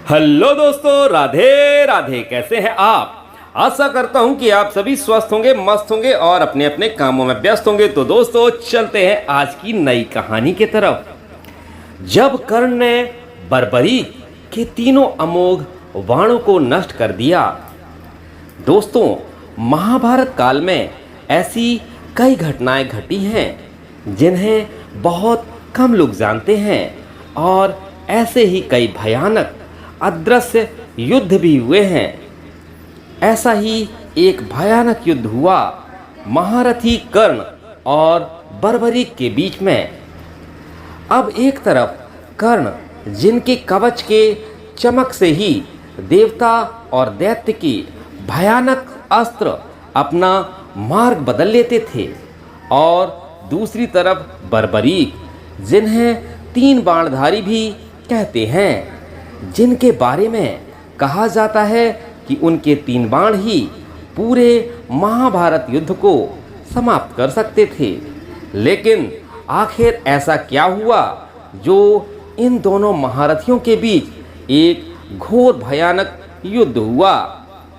Hello दोस्तों, राधे राधे। कैसे हैं आप? आशा करता हूं कि आप सभी स्वस्थ होंगे, मस्त होंगे और अपने अपने कामों में व्यस्त होंगे। तो दोस्तों, चलते हैं आज की नई कहानी की तरफ। जब कर्ण ने बर्बरीक के तीनों अमोघ बाणों को नष्ट कर दिया। दोस्तों, महाभारत काल में ऐसी कई घटनाएं घटी हैं जिन्हें बहुत कम लोग जानते हैं, और ऐसे ही कई भयानक अदृश्य युद्ध भी हुए हैं। ऐसा ही एक भयानक युद्ध हुआ महारथी कर्ण और बर्बरीक के बीच में। अब एक तरफ कर्ण, जिनके कवच के चमक से ही देवता और दैत्य की भयानक अस्त्र अपना मार्ग बदल लेते थे, और दूसरी तरफ बर्बरीक, जिन्हें तीन बाणधारी भी कहते हैं, जिनके बारे में कहा जाता है कि उनके तीन बाण ही पूरे महाभारत युद्ध को समाप्त कर सकते थे। लेकिन आखिर ऐसा क्या हुआ जो इन दोनों महारथियों के बीच एक घोर भयानक युद्ध हुआ?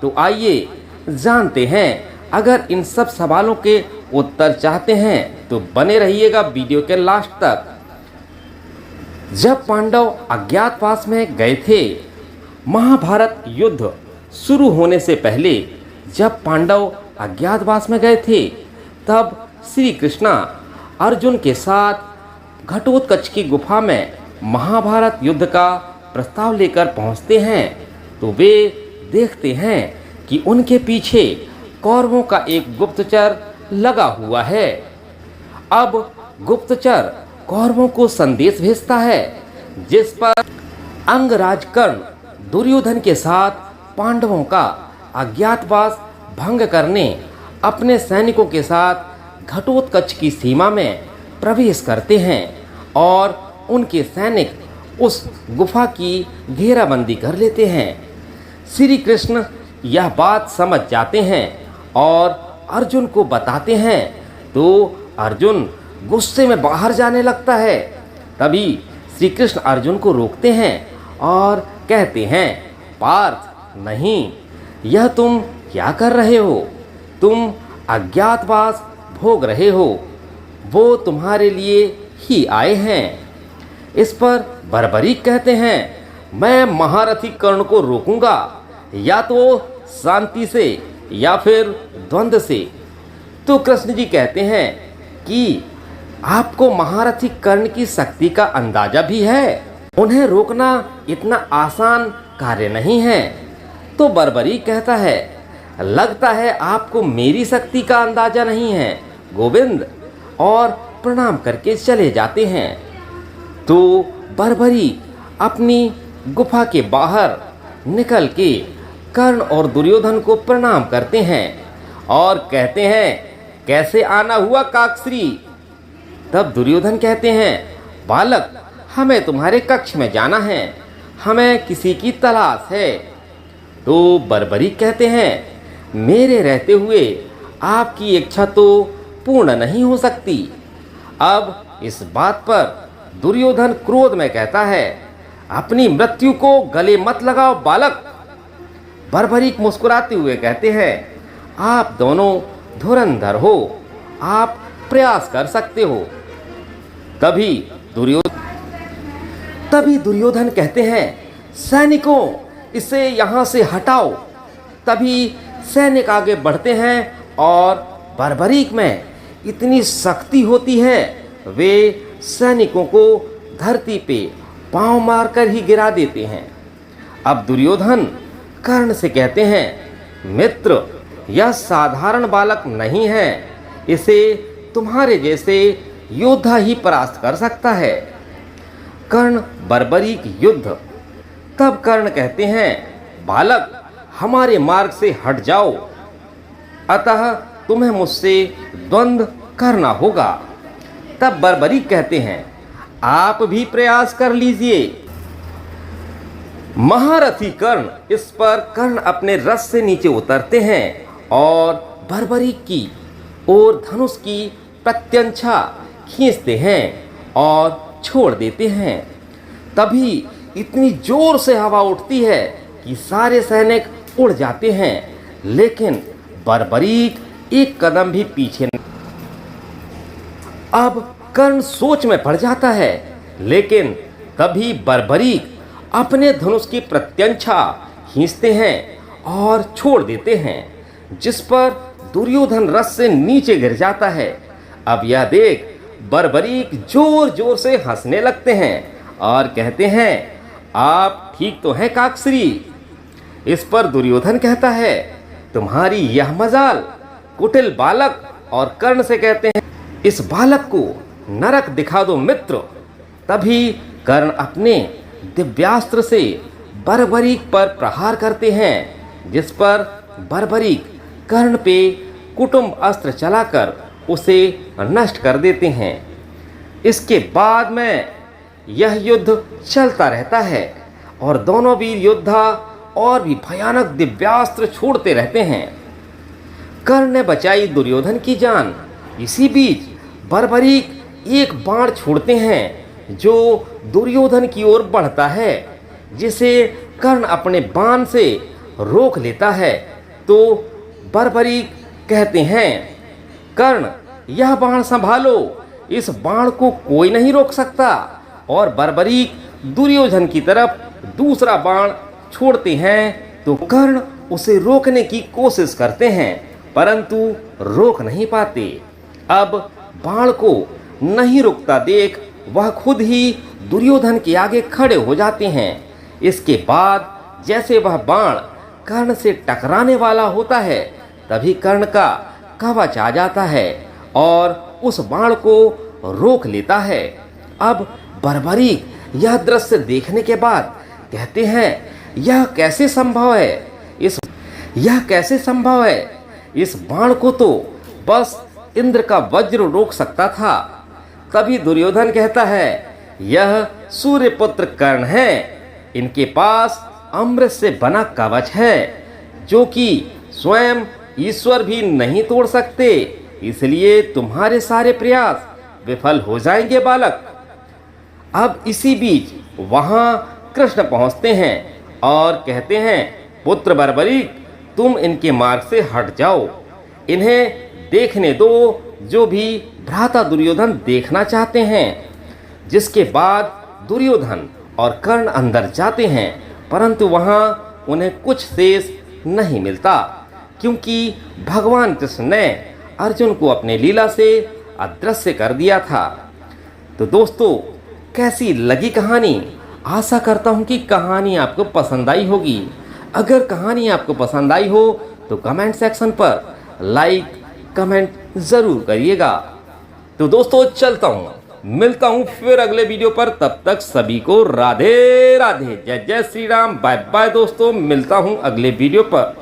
तो आइए जानते हैं। अगर इन सब सवालों के उत्तर चाहते हैं तो बने रहिएगा वीडियो के लास्ट तक। जब पांडव अज्ञातवास में गए थे, महाभारत युद्ध शुरू होने से पहले जब पांडव अज्ञातवास में गए थे, तब श्री कृष्णा अर्जुन के साथ घटोत्कच की गुफा में महाभारत युद्ध का प्रस्ताव लेकर पहुंचते हैं। तो वे देखते हैं कि उनके पीछे कौरवों का एक गुप्तचर लगा हुआ है। अब गुप्तचर कौरवों को संदेश भेजता है, जिस पर अंगराज कर्ण दुर्योधन के साथ पांडवों का अज्ञातवास भंग करने अपने सैनिकों के साथ घटोत्कच की सीमा में प्रवेश करते हैं, और उनके सैनिक उस गुफा की घेराबंदी कर लेते हैं। श्री कृष्ण यह बात समझ जाते हैं और अर्जुन को बताते हैं, तो अर्जुन गुस्से में बाहर जाने लगता है। तभी श्री कृष्ण अर्जुन को रोकते हैं और कहते हैं, पार्थ, नहीं, यह तुम क्या कर रहे हो? तुम अज्ञातवास भोग रहे हो, वो तुम्हारे लिए ही आए हैं। इस पर बर्बरीक कहते हैं, मैं महारथी कर्ण को रोकूंगा, या तो शांति से या फिर द्वंद्व से। तो कृष्ण जी कहते हैं कि आपको महारथी कर्ण की शक्ति का अंदाजा भी है, उन्हें रोकना इतना आसान कार्य नहीं है। तो बर्बरीक कहता है, लगता है आपको मेरी शक्ति का अंदाजा नहीं है गोविंद, और प्रणाम करके चले जाते हैं। तो बर्बरीक अपनी गुफा के बाहर निकल के कर्ण और दुर्योधन को प्रणाम करते हैं और कहते हैं, कैसे आना हुआ काकश्री? तब दुर्योधन कहते हैं, बालक, हमें तुम्हारे कक्ष में जाना है, हमें किसी की तलाश है। तो बर्बरीक कहते हैं, मेरे रहते हुए आपकी इच्छा तो पूर्ण नहीं हो सकती। अब इस बात पर दुर्योधन क्रोध में कहता है, अपनी मृत्यु को गले मत लगाओ बालक। बर्बरीक मुस्कुराते हुए कहते हैं, आप दोनों धुरंधर हो, आप प्रयास कर सकते हो। तभी दुर्योधन कहते हैं, सैनिकों, इसे यहाँ से हटाओ। तभी सैनिक आगे बढ़ते हैं और बर्बरीक में इतनी शक्ति होती है, वे सैनिकों को धरती पे पांव मारकर ही गिरा देते हैं। अब दुर्योधन कर्ण से कहते हैं, मित्र, यह साधारण बालक नहीं है, इसे तुम्हारे जैसे योद्धा ही परास्त कर सकता है। कर्ण बर्बरीक युद्ध। तब कर्ण कहते हैं, बालक, हमारे मार्ग से हट जाओ, अतः तुम्हें मुझसे द्वंद्व करना होगा। तब बर्बरीक कहते हैं, आप भी प्रयास कर लीजिए। महारथी कर्ण। इस पर कर्ण अपने रथ से नीचे उतरते हैं और बर्बरीक की और धनुष की प्रत्यंछा खींचते हैं और छोड़ देते हैं। तभी इतनी जोर से हवा उठती है कि सारे सैनिक उड़ जाते हैं, लेकिन बर्बरीक एक कदम भी पीछे नहीं। अब कर्ण सोच में पड़ जाता है, लेकिन तभी बर्बरीक अपने धनुष की प्रत्यंछा खींचते हैं और छोड़ देते हैं, जिस पर दुर्योधन रथ से नीचे गिर जाता है। अब यह देख बर्बरीक जोर जोर से हंसने लगते हैं और कहते हैं, आप ठीक तो हैं काकश्री। इस पर दुर्योधन कहता है, तुम्हारी यह मजाल। कुटिल बालक और कर्ण से कहते हैं, इस बालक को नरक दिखा दो मित्र। तभी कर्ण अपने दिव्यास्त्र से बर्बरीक पर प्रहार करते हैं, जिस पर बर्बरीक कर्ण पे कुटुंब अस्त्र चलाकर उसे नष्ट कर देते हैं। इसके बाद में यह युद्ध चलता रहता है और दोनों वीर योद्धा और भी भयानक दिव्यास्त्र छोड़ते रहते हैं। कर्ण ने बचाई दुर्योधन की जान। इसी बीच बर्बरीक एक बाण छोड़ते हैं जो दुर्योधन की ओर बढ़ता है, जिसे कर्ण अपने बाण से रोक लेता है। तो बर्बरीक कहते हैं, कर्ण यह बाण संभालो, इस बाण को कोई नहीं रोक सकता। और बर्बरीक दुर्योधन की तरफ दूसरा बाण छोड़ते हैं तो कर्ण उसे रोकने की कोशिश करते हैं, परंतु रोक नहीं पाते। अब बाण को नहीं रुकता देख वह खुद ही दुर्योधन के आगे खड़े हो जाते हैं। इसके बाद जैसे वह बाण कर्ण से टकराने वाला होता है, तभी कर्ण का कवच आ जाता है और उस बाण को रोक लेता है। अब बर्बरीक यह दृश्य देखने के बाद कहते हैं, यह कैसे संभव है? इस बाण को तो बस इंद्र का वज्र रोक सकता था। तभी दुर्योधन कहता है, यह सूर्यपुत्र कर्ण है। इनके पास अमृत से बना कवच है, जो कि स्वयं ईश्वर भी नहीं तोड़ सकते। इसलिए तुम्हारे सारे प्रयास विफल हो जाएंगे बालक। अब इसी बीच वहां कृष्ण पहुंचते हैं और कहते हैं, पुत्र बर्बरीक, तुम इनके मार्ग से हट जाओ। इन्हें देखने दो जो भी भ्राता दुर्योधन देखना चाहते हैं। जिसके बाद दुर्योधन और कर्ण अंदर जाते हैं, परंतु वहां उन्हें कुछ शेष नहीं मिलता, क्योंकि भगवान कृष्ण ने अर्जुन को अपने लीला से अदृश्य कर दिया था। तो दोस्तों, कैसी लगी कहानी? आशा करता हूँ कि कहानी आपको पसंद आई होगी। अगर कहानी आपको पसंद आई हो तो कमेंट सेक्शन पर लाइक कमेंट ज़रूर करिएगा। तो दोस्तों, चलता हूँ, मिलता हूँ फिर अगले वीडियो पर। तब तक सभी को राधे राधे, जय जय श्री राम, बाय बाय दोस्तों। मिलता हूँ अगले वीडियो पर।